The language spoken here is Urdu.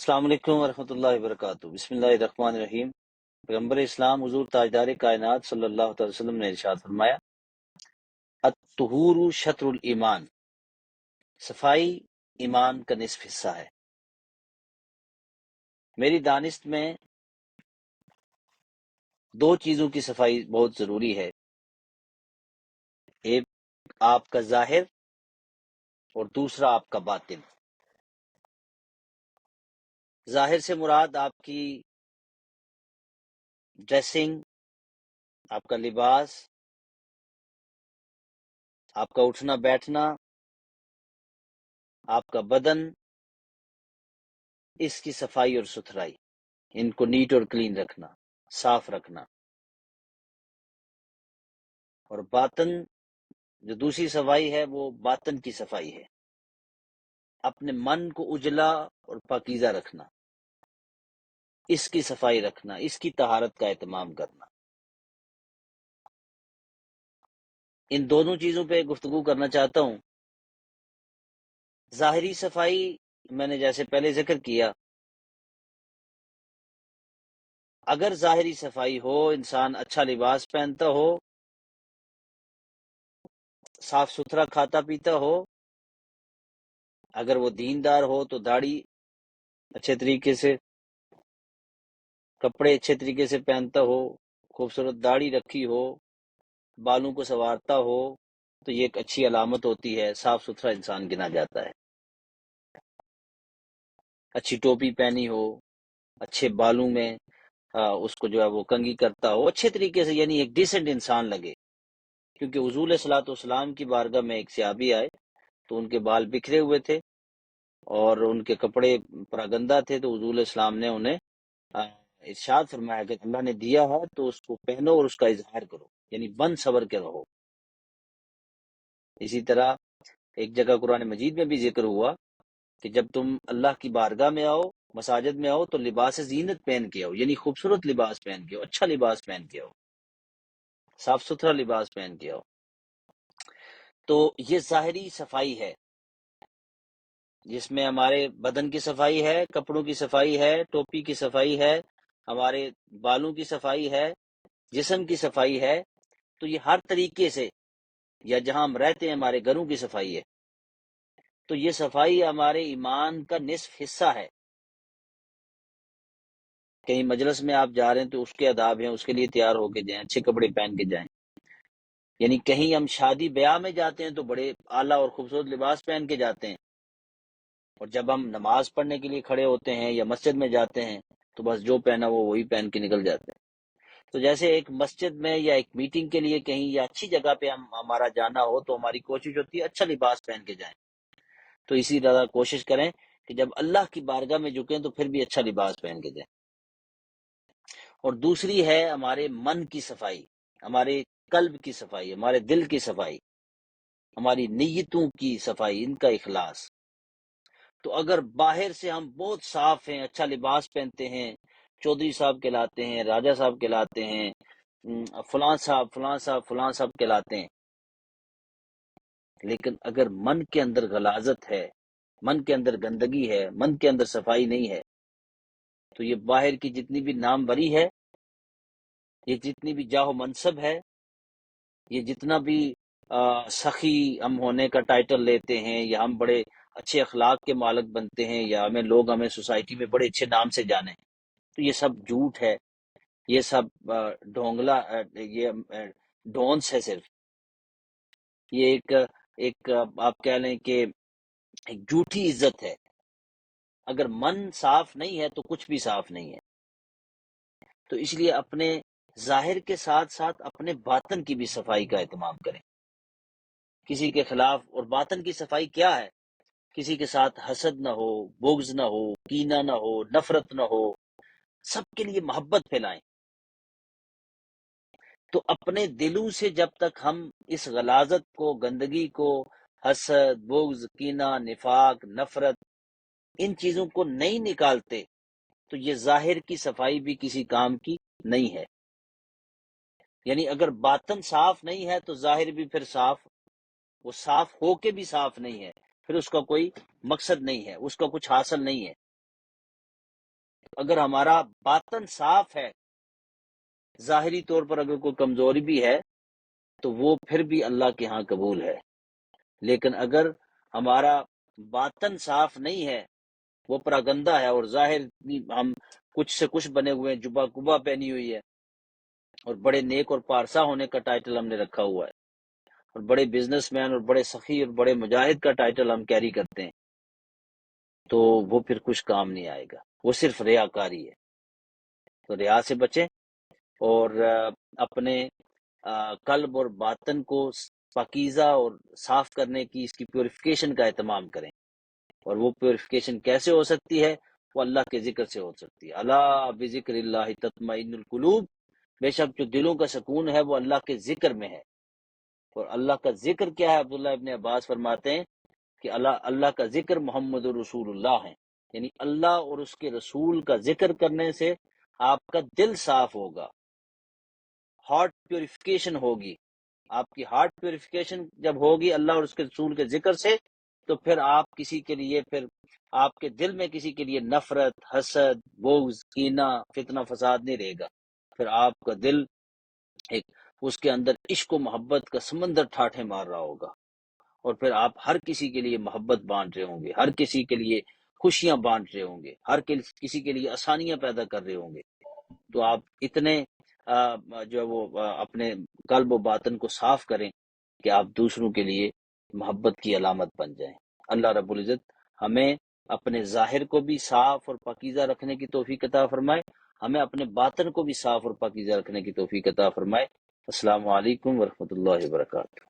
السلام علیکم ورحمۃ اللہ وبرکاتہ۔ بسم اللہ الرحمن الرحیم۔ پیغمبر اسلام حضور تاجدار کائنات صلی اللہ تعالی وسلم نے ارشاد فرمایا، الطہور شطر الایمان، صفائی ایمان کا نصف حصہ ہے۔ میری دانست میں دو چیزوں کی صفائی بہت ضروری ہے، ایک آپ کا ظاہر اور دوسرا آپ کا باطن۔ ظاہر سے مراد آپ کی ڈریسنگ، آپ کا لباس، آپ کا اٹھنا بیٹھنا، آپ کا بدن، اس کی صفائی اور ستھرائی، ان کو نیٹ اور کلین رکھنا، صاف رکھنا۔ اور باطن جو دوسری صفائی ہے وہ باطن کی صفائی ہے، اپنے من کو اجلا اور پاکیزہ رکھنا، اس کی صفائی رکھنا، اس کی طہارت کا اہتمام کرنا۔ ان دونوں چیزوں پہ گفتگو کرنا چاہتا ہوں۔ ظاہری صفائی میں نے جیسے پہلے ذکر کیا، اگر ظاہری صفائی ہو، انسان اچھا لباس پہنتا ہو، صاف ستھرا کھاتا پیتا ہو، اگر وہ دیندار ہو تو داڑھی اچھے طریقے سے، کپڑے اچھے طریقے سے پہنتا ہو، خوبصورت داڑھی رکھی ہو، بالوں کو سنوارتا ہو، تو یہ ایک اچھی علامت ہوتی ہے، صاف ستھرا انسان گنا جاتا ہے۔ اچھی ٹوپی پہنی ہو، اچھے بالوں میں اس کو جو ہے وہ کنگھی کرتا ہو، اچھے طریقے سے، یعنی ایک ڈیسنٹ انسان لگے۔ کیونکہ حضور علیہ الصلوۃ والسلام کی بارگاہ میں ایک صحابی آئے تو ان کے بال بکھرے ہوئے تھے اور ان کے کپڑے پراگندہ تھے، تو حضور علیہ السلام نے انہیں ارشاد فرمایا کہ اللہ نے دیا ہے تو اس کو پہنو اور اس کا اظہار کرو، یعنی بن صبر کے رہو۔ اسی طرح ایک جگہ قرآن مجید میں بھی ذکر ہوا کہ جب تم اللہ کی بارگاہ میں آؤ، مساجد میں آؤ، تو لباس زینت پہن کے آؤ، یعنی خوبصورت لباس پہن کے آؤ، اچھا لباس پہن کے آؤ، صاف ستھرا لباس پہن کے آؤ۔ تو یہ ظاہری صفائی ہے، جس میں ہمارے بدن کی صفائی ہے، کپڑوں کی صفائی ہے، ٹوپی کی صفائی ہے، ہمارے بالوں کی صفائی ہے، جسم کی صفائی ہے۔ تو یہ ہر طریقے سے، یا جہاں ہم رہتے ہیں ہمارے گھروں کی صفائی ہے، تو یہ صفائی ہمارے ایمان کا نصف حصہ ہے۔ کہیں مجلس میں آپ جا رہے ہیں تو اس کے آداب ہیں، اس کے لیے تیار ہو کے جائیں، اچھے کپڑے پہن کے جائیں۔ یعنی کہیں ہم شادی بیاہ میں جاتے ہیں تو بڑے اعلیٰ اور خوبصورت لباس پہن کے جاتے ہیں، اور جب ہم نماز پڑھنے کے لیے کھڑے ہوتے ہیں یا مسجد میں جاتے ہیں تو بس جو پہنا وہ وہی پہن کے نکل جاتے ہیں۔ تو جیسے ایک مسجد میں یا ایک میٹنگ کے لیے کہیں یا اچھی جگہ پہ ہمارا جانا ہو تو ہماری کوشش ہوتی ہے اچھا لباس پہن کے جائیں، تو اسی طرح کوشش کریں کہ جب اللہ کی بارگاہ میں جھکیں تو پھر بھی اچھا لباس پہن کے جائیں۔ اور دوسری ہے ہمارے من کی صفائی، ہمارے قلب کی صفائی، ہمارے دل کی صفائی، ہماری نیتوں کی صفائی، ان کا اخلاص۔ تو اگر باہر سے ہم بہت صاف ہیں، اچھا لباس پہنتے ہیں، چودھری صاحب کہلاتے ہیں، راجہ صاحب کہلاتے ہیں، فلاں صاحب فلاں صاحب فلاں صاحب کہلاتے ہیں، لیکن اگر من کے اندر غلاظت ہے، من کے اندر گندگی ہے، من کے اندر صفائی نہیں ہے، تو یہ باہر کی جتنی بھی ناموری ہے، یہ جتنی بھی جاہ و منصب ہے، یہ جتنا بھی سخی ہم ہونے کا ٹائٹل لیتے ہیں، یا ہم بڑے اچھے اخلاق کے مالک بنتے ہیں، یا ہمیں سوسائٹی میں بڑے اچھے نام سے جانے، تو یہ سب جھوٹ ہے، یہ سب ڈھونگلا، یہ ڈونس ہے صرف۔ یہ ایک آپ کہہ لیں کہ ایک جھوٹی عزت ہے۔ اگر من صاف نہیں ہے تو کچھ بھی صاف نہیں ہے۔ تو اس لیے اپنے ظاہر کے ساتھ ساتھ اپنے باطن کی بھی صفائی کا اہتمام کریں، کسی کے خلاف۔ اور باطن کی صفائی کیا ہے؟ کسی کے ساتھ حسد نہ ہو، بغض نہ ہو، کینہ نہ ہو، نفرت نہ ہو، سب کے لیے محبت پھیلائیں۔ تو اپنے دلوں سے جب تک ہم اس غلاظت کو، گندگی کو، حسد، بغض، کینہ، نفاق، نفرت، ان چیزوں کو نہیں نکالتے تو یہ ظاہر کی صفائی بھی کسی کام کی نہیں ہے۔ یعنی اگر باطن صاف نہیں ہے تو ظاہر بھی پھر صاف، وہ صاف ہو کے بھی صاف نہیں ہے، پھر اس کا کوئی مقصد نہیں ہے، اس کا کچھ حاصل نہیں ہے۔ اگر ہمارا باطن صاف ہے، ظاہری طور پر اگر کوئی کمزوری بھی ہے تو وہ پھر بھی اللہ کے ہاں قبول ہے، لیکن اگر ہمارا باطن صاف نہیں ہے، وہ پراگندہ ہے، اور ظاہر ہم کچھ سے کچھ بنے ہوئے ہیں، جبہ کبا پہنی ہوئی ہے، اور بڑے نیک اور پارسا ہونے کا ٹائٹل ہم نے رکھا ہوا ہے، اور بڑے بزنس مین اور بڑے سخی اور بڑے مجاہد کا ٹائٹل ہم کیری کرتے ہیں، تو وہ پھر کچھ کام نہیں آئے گا، وہ صرف ریاکاری ہے۔ تو ریا سے بچیں، اور اپنے قلب اور باطن کو پاکیزہ اور صاف کرنے کی، اس کی پیوریفیکیشن کا اہتمام کریں۔ اور وہ پیوریفیکیشن کیسے ہو سکتی ہے؟ وہ اللہ کے ذکر سے ہو سکتی ہے۔ الا بذکر اللہ تطمئن القلوب، بے شک جو دلوں کا سکون ہے وہ اللہ کے ذکر میں ہے۔ اور اللہ کا ذکر کیا ہے؟ عبداللہ ابن عباس فرماتے ہیں کہ اللہ کا ذکر محمد رسول اللہ ہے، یعنی اللہ اور اس کے رسول کا ذکر کرنے سے آپ کا دل صاف ہوگا، ہارٹ پیوریفیکیشن ہوگی۔ آپ کی ہارٹ پیوریفیکیشن جب ہوگی اللہ اور اس کے رسول کے ذکر سے، تو پھر آپ کسی کے لیے، پھر آپ کے دل میں کسی کے لیے نفرت، حسد، بغض، کینہ، فتنہ فساد نہیں رہے گا۔ پھر آپ کا دل ایک، اس کے اندر عشق و محبت کا سمندر ٹھاٹھے مار رہا ہوگا، اور پھر آپ ہر کسی کے لیے محبت بانٹ رہے ہوں گے، ہر کسی کے لیے خوشیاں بانٹ رہے ہوں گے، ہر کسی کے لیے آسانیاں پیدا کر رہے ہوں گے۔ تو آپ اتنے جو ہے وہ اپنے قلب و باطن کو صاف کریں کہ آپ دوسروں کے لیے محبت کی علامت بن جائیں۔ اللہ رب العزت ہمیں اپنے ظاہر کو بھی صاف اور پاکیزہ رکھنے کی توفیق عطا فرمائے، ہمیں اپنے باطن کو بھی صاف اور پاکیزہ رکھنے کی توفیق عطا فرمائے۔ السلام علیکم ورحمۃ اللہ وبرکاتہ۔